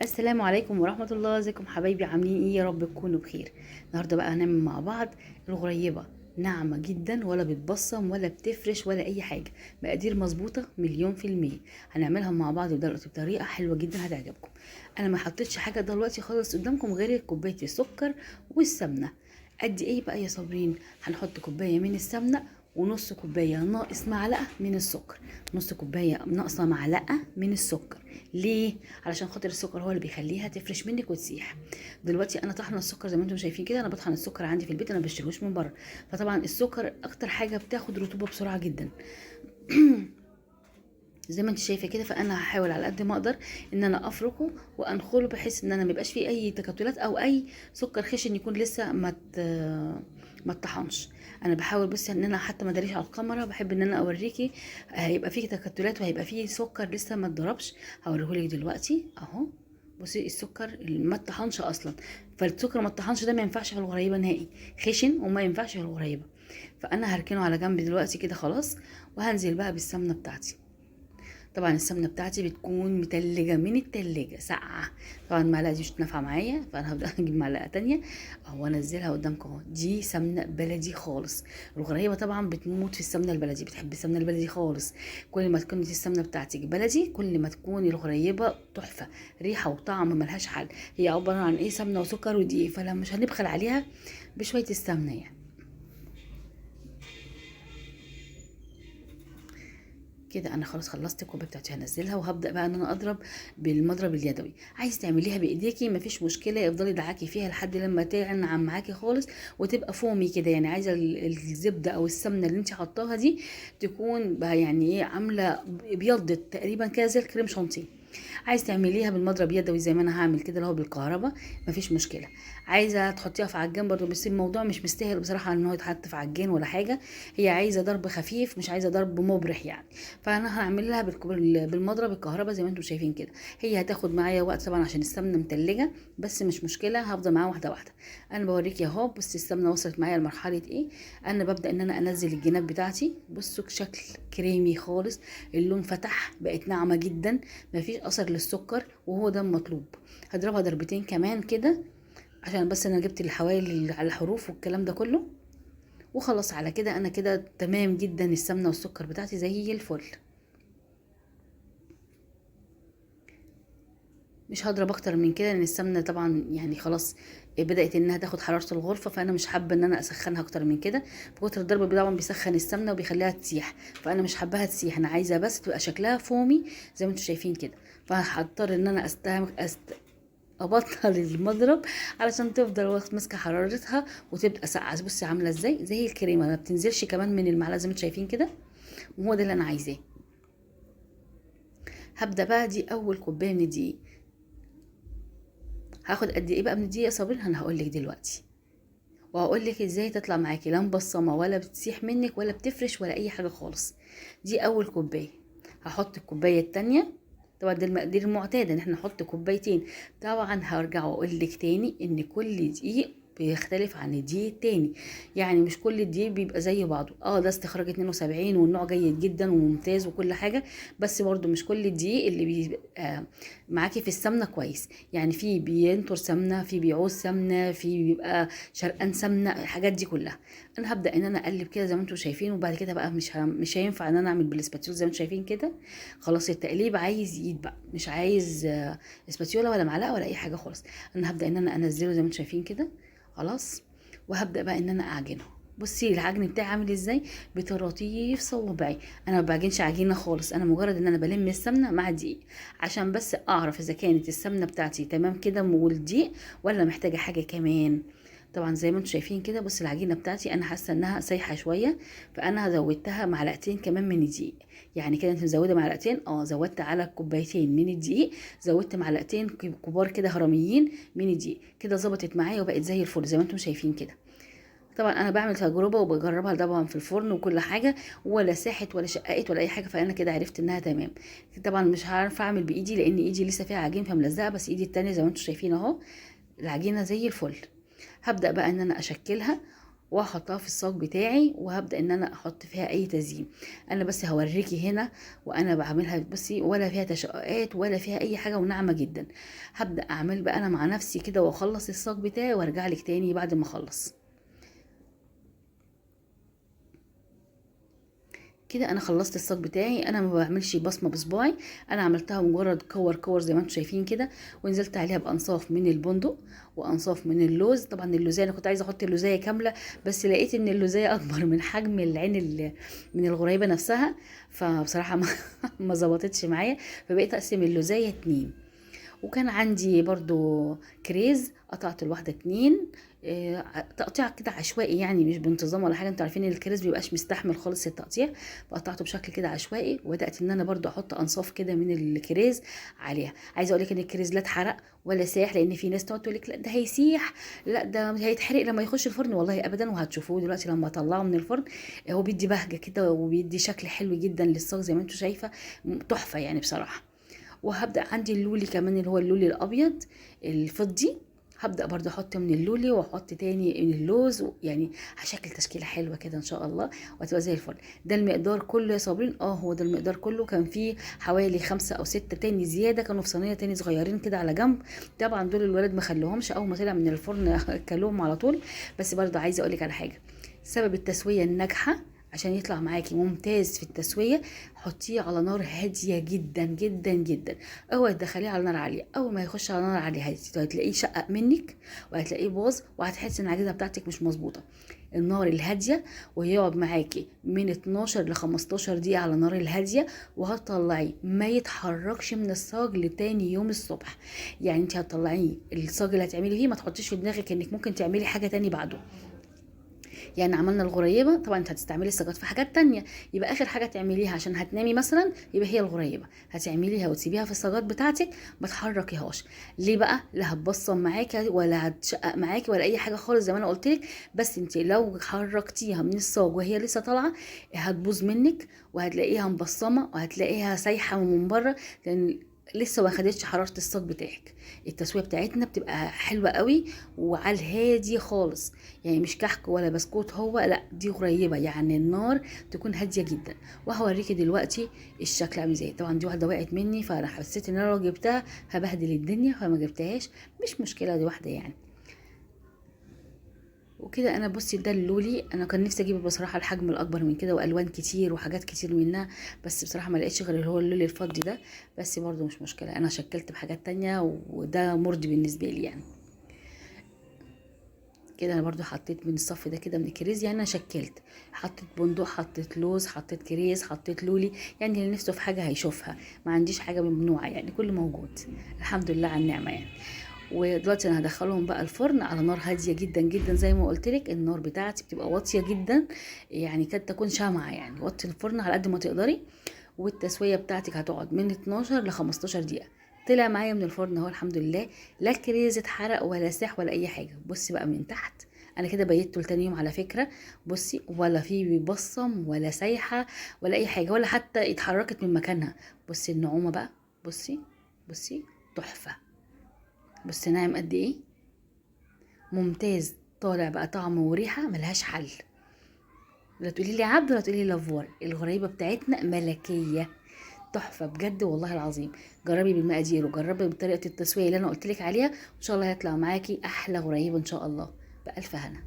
السلام عليكم ورحمة الله. ازيكم حبايبي؟ عاملين ايه؟ يا رب تكونوا بخير. النهاردة بقى هنعمل مع بعض الغريبة. ناعمة جدا، ولا بتبصم ولا بتفرش ولا اي حاجة. مقادير مظبوطة مليون في المية. هنعملها مع بعض دلوقتي بطريقة حلوة جدا هتعجبكم. انا ما حطيتش حاجة دلوقتي خالص قدامكم غير كوباية السكر والسمنة. قد ايه بقى يا صابرين؟ هنحط كوباية من السمنة ونص كوباية ناقص معلقة من السكر. نص كوباية ناقصة معلقة من السكر. ليه؟ علشان خاطر السكر هو اللي بيخليها تفرش منك وتسيح. دلوقتي انا طحنه السكر زي ما انتم شايفين كده. انا بطحن السكر عندي في البيت، انا بشتروش من بره. فطبعا السكر اكتر حاجه بتاخد رطوبه بسرعه جدا. زي ما انت شايفه كده. فانا هحاول على قد ما اقدر ان انا افركه وانخله، بحيث ان انا ما يبقاش فيه اي تكتلات او اي سكر خشن يكون لسه ما اتطحنش. انا بحاول بس ان انا حتى ما اداريش على الكاميرا، بحب ان انا اوريكي. هيبقى فيه تكتلات وهيبقى فيه سكر لسه ما اتضربش. هوريهولك دلوقتي اهو. بصي السكر اللي ما اتطحنش اصلا. فالسكر ما اتطحنش ده ما ينفعش في الغريبه نهائي. خشن وما ينفعش في الغريبه. فانا هركنه على جنب دلوقتي كده خلاص. وهنزل بقى بالسمنه بتاعتي. طبعا السمنه بتاعتي بتكون متلجه من التلاجة ساقعه. طبعا المعلقه دي مش نافعه معايا، فانا هبدا اجيب معلقه تانية اهو انزلها قدامكم اهو. دي سمنه بلدي خالص. الغريبه طبعا بتموت في السمنه البلدي، بتحب السمنه البلدي خالص. كل ما تكون السمنه بتاعتك بلدي كل ما تكون الغريبه تحفه. ريحه وطعم ملهاش حل. هي عباره عن ايه؟ سمنه وسكر ودقيق، فلا مش هنبخل عليها بشويه السمنه يعني. كده انا خلاص خلصت الكوبايه بتاعتي، هنزلها وهبدا بقى ان انا اضرب بالمضرب اليدوي. عايز تعمليها بايديكي مفيش مشكله، افضلي دعاكي فيها لحد لما تنعم معاكي خالص وتبقى فومي كده. يعني عايزه الزبده او السمنه اللي انت حطاها دي تكون بقى يعني ايه، عامله ابيضت تقريبا كده زي الكريم شانتيه. عايز تعمليها بالمضرب يدوي زي ما انا هعمل كده اللي هو بالكهرباء، مفيش مشكله. عايزه تحطيها في عجان برضو، بس الموضوع مش مستاهل بصراحه ان هو يتحط في عجان ولا حاجه. هي عايزه ضرب خفيف، مش عايزه ضرب مبرح يعني. فانا هعمل لها بالمضرب الكهرباء زي ما انتم شايفين كده. هي هتاخد معايا وقت طبعا عشان السمنه متلجه، بس مش مشكله، هفضل معاها واحده واحده. انا بوريكي اهو. بصي السمنه وصلت معايا لمرحله ايه. انا ببدا ان انا انزل الجناب بتاعتي. بصوا شكل كريمي خالص. اللون فتح، بقت ناعمه جدا. مفيش اثر للسكر وهو ده المطلوب. هضربها ضربتين كمان كده عشان بس انا جبت الحوالي على الحروف والكلام ده كله. وخلاص على كده انا كده تمام جدا. السمنه والسكر بتاعتي زي الفل. مش هضرب اكتر من كده لان السمنه طبعا يعني خلاص بدات انها تاخد حراره الغرفه، فانا مش حابه ان انا اسخنها اكتر من كده. فكتر الضرب طبعا بيسخن السمنه وبيخليها تسيح، فانا مش حاباها تسيح، انا عايزه بس تبقى شكلها فومي زي ما انتم شايفين كده. فهضطر ان انا ابطل المضرب علشان تفضل ماسكه حرارتها وتبقى ساقعه. بصي عامله ازاي زي الكريمه، ما بتنزلش كمان من المعلقه زي ما انتم شايفين كده. وهو ده اللي انا عايزاه. هبدا بقى دي اول كوبايه من الدقيق. هاخد قد ايه بقى من الدقيق يا صابرين؟ انا هقول لك دلوقتي. وهقول لك ازاي تطلع معاكي لا مبصمه ولا بتسيح منك ولا بتفرش ولا اي حاجه خالص. دي اول كوبايه. هحط الكوبايه التانية. طبعا ده المقادير المعتاده ان احنا نحط كوبايتين. طبعا هرجع واقول لك تاني ان كل دقيق بيختلف عن الدقيق التاني. يعني مش كل الدقيق بيبقى زي بعضه. ده استخراج 72 والنوع جيد جدا وممتاز وكل حاجه. بس برضو مش كل الدقيق اللي بيبقى معاكي في السمنه كويس. يعني في بينطر سمنه، في بيعوز سمنه، في بيبقى شرقان سمنه، الحاجات دي كلها. انا هبدا ان انا اقلب كده زي ما انتم شايفين. وبعد كده بقى مش هينفع ان انا اعمل بالاسباتيول زي ما انتم شايفين كده. خلاص التقليب عايز ايد بقى، مش عايز اسباتيولا ولا معلقه ولا اي حاجه خالص. انا هبدا ان انا انزله زي ما انتم شايفين كده. خلاص. وهبدا بقى ان انا اعجنه. بصي العجن بتاعي عامل ازاي؟ بطراطيف صوابعي. انا ما بعجنش عجينه خالص، انا مجرد ان انا بلم السمنه مع الدقيق عشان بس اعرف اذا كانت السمنه بتاعتي تمام كده والدقيق ولا محتاجه حاجه كمان. طبعا زي ما انتم شايفين كده. بص العجينه بتاعتي انا حاسه انها سايحه شويه. فانا زودتها معلقتين كمان من الدقيق. يعني كده انت مزوده معلقتين. زودت على كوبايتين من الدقيق. زودت معلقتين كبار كده هرميين من الدقيق. كده ظبطت معايا وبقت زي الفل زي ما انتم شايفين كده. طبعا انا بعمل تجربه وبجربها طبعا في الفرن وكل حاجه. ولا ساحت ولا شققت ولا اي حاجه، فانا كده عرفت انها تمام. طبعا مش عارفه اعمل بايدي لان ايدي لسه فيها عجين فملزقه، بس ايدي التانية زي ما انتم شايفين اهو. العجينه زي الفل. هبدا بقى ان انا اشكلها. واحطها في الصاج بتاعي، وهبدا ان انا احط فيها اي تزيين. انا بس هوريكي هنا وانا بعملها، بصي ولا فيها تشققات ولا فيها اي حاجه، وناعمه جدا. هبدا اعمل بقى انا مع نفسي كده واخلص الصاج بتاعي وارجع لك تاني بعد ما اخلص. كده انا خلصت الصاج بتاعي. انا ما بعملش بصمه بصباعي، انا عملتها مجرد كور كور زي ما انتم شايفين كده، ونزلت عليها بانصاف من البندق وانصاف من اللوز. طبعا اللوزيه انا كنت عايزه احط اللوزيه كامله، بس لقيت ان اللوزيه اكبر من حجم العين من الغريبه نفسها، فبصراحه ما ظبطتش معايا، فبقيت اقسم اللوزيه اتنين. وكان عندي برضو كريز، قطعت الواحدة اتنين، تقطيع كده عشوائي يعني مش بانتظام ولا حاجه. انتوا عارفين ان الكريز بيبقاش مستحمل خالص التقطيع، فقطعته بشكل كده عشوائي، وبدات ان انا برضو احط انصاف كده من الكريز عليها. عايزه اقول لك ان الكريز لا اتحرق ولا ساح، لان في ناس تقعد تقول لك لا ده هيسيح، لا ده هيتحرق لما يخش الفرن. والله ابدا، وهتشوفوه دلوقتي لما اطلعه من الفرن. هو بيدي بهجه كده وبيدي شكل حلو جدا للصاج زي ما انتوا شايفه، تحفه يعني بصراحه. وهبدأ عندي اللولي كمان اللي هو اللولي الأبيض الفضي، هبدأ برضه احط من اللولي واحط تاني من اللوز، يعني هشكل تشكيلة حلوة كده ان شاء الله، وهتبقى زي الفل. ده المقدار كله يا صابرين، هو ده المقدار كله. كان فيه حوالي 5 أو 6 تاني زيادة كانوا في صينية تاني صغيرين كده على جنب. طبعا دول الولاد ما خلوهمش، اول ما طلع من الفرن كلوهم على طول. بس برضه عايزة اقولك على حاجة، سبب التسوية الناجحة عشان يطلع معاكي ممتاز في التسوية، حطيه على نار هادية جدا جدا جدا. اوعي تدخليه على نار عالية، اول ما يخش على نار عالية هتلاقيه شقق منك، وهتلاقيه باظ، وهتحسي ان العجينة بتاعتك مش مظبوطة. النار الهادية، ويقعد معاكي من 12 ل 15 دقيقة على النار الهادية، وهتطلعيه ما يتحركش من الصاج لتاني يوم الصبح. يعني انت هتطلعيه الصاج اللي هتعملي فيه، ما تحطيش في دماغك انك ممكن تعملي حاجة تاني بعده. يعني عملنا الغريبه، طبعا انت هتستعملي السجاد في حاجات تانية، يبقى اخر حاجه تعمليها عشان هتنامي مثلا يبقى هي الغريبه، هتعمليها وتسيبيها في السجاد بتاعتك، ما تحركيهاش. ليه بقى؟ لا هتبصم معاكي ولا هتشقق معاكي ولا اي حاجه خالص زي ما انا قلت لك. بس انت لو حركتيها من الصاج وهي لسه طالعه هتبوظ منك، وهتلاقيها مبصمه وهتلاقيها سايحه من بره، لان لسه ما خدتش حراره الصاج بتاعك. التسويه بتاعتنا بتبقى حلوه قوي وعلى الهادي خالص، يعني مش كحك ولا بسكوت، هو لا دي قريبه، يعني النار تكون هاديه جدا. وهوريكي دلوقتي الشكل عامل ازاي. طبعا دي واحده وقعت مني، فانا حسيت ان انا لو جبتها هبهدل الدنيا، فما جبتهاش، مش مشكله، دي واحده يعني. وكده انا بصي ده اللولي، انا كان نفسي اجيب بصراحه الحجم الاكبر من كده والوان كتير وحاجات كتير منها، بس بصراحه ما لقيتش غير اللي هو اللولي الفضي ده. بس برضو مش مشكله، انا شكلت بحاجات تانية وده مرضي بالنسبه لي يعني. كده انا برضو حطيت من الصف ده كده من الكريز، يعني انا شكلت، حطيت بندق، حطيت لوز، حطيت كريز، حطيت لولي، يعني اللي نفسه في حاجه هيشوفها، ما عنديش حاجه ممنوعه يعني، كله موجود. الحمد لله على النعمه يعني. ودلوقتي انا هدخلهم بقى الفرن على نار هاديه جدا جدا، زي ما قلت لك النار بتاعتي بتبقى واطيه جدا، يعني كاد تكون شمعه، يعني وطي الفرن على قد ما تقدري. والتسويه بتاعتك هتقعد من 12 ل 15 دقيقه. طلع معايا من الفرن اهو الحمد لله، لا كريز اتحرق ولا ساح ولا اي حاجه. بصي بقى من تحت، انا كده بيته لتاني يوم على فكره. بصي ولا في بيبصم ولا سايحه ولا اي حاجه، ولا حتى اتحركت من مكانها. بصي النعومه بقى، بصي، بصي، تحفه. بصي ناعم قد ايه، ممتاز، طالع بقى طعم وريحه ملهاش حل. لا تقولي لي عبد ولا تقولي لي لافوار، الغريبه بتاعتنا ملكيه، تحفه بجد والله العظيم. جربي بالمقادير وجربي بطريقه التسويه اللي انا قلت لك عليها، وان شاء الله هيطلع معاكي احلى غريبه ان شاء الله. بالف هنا.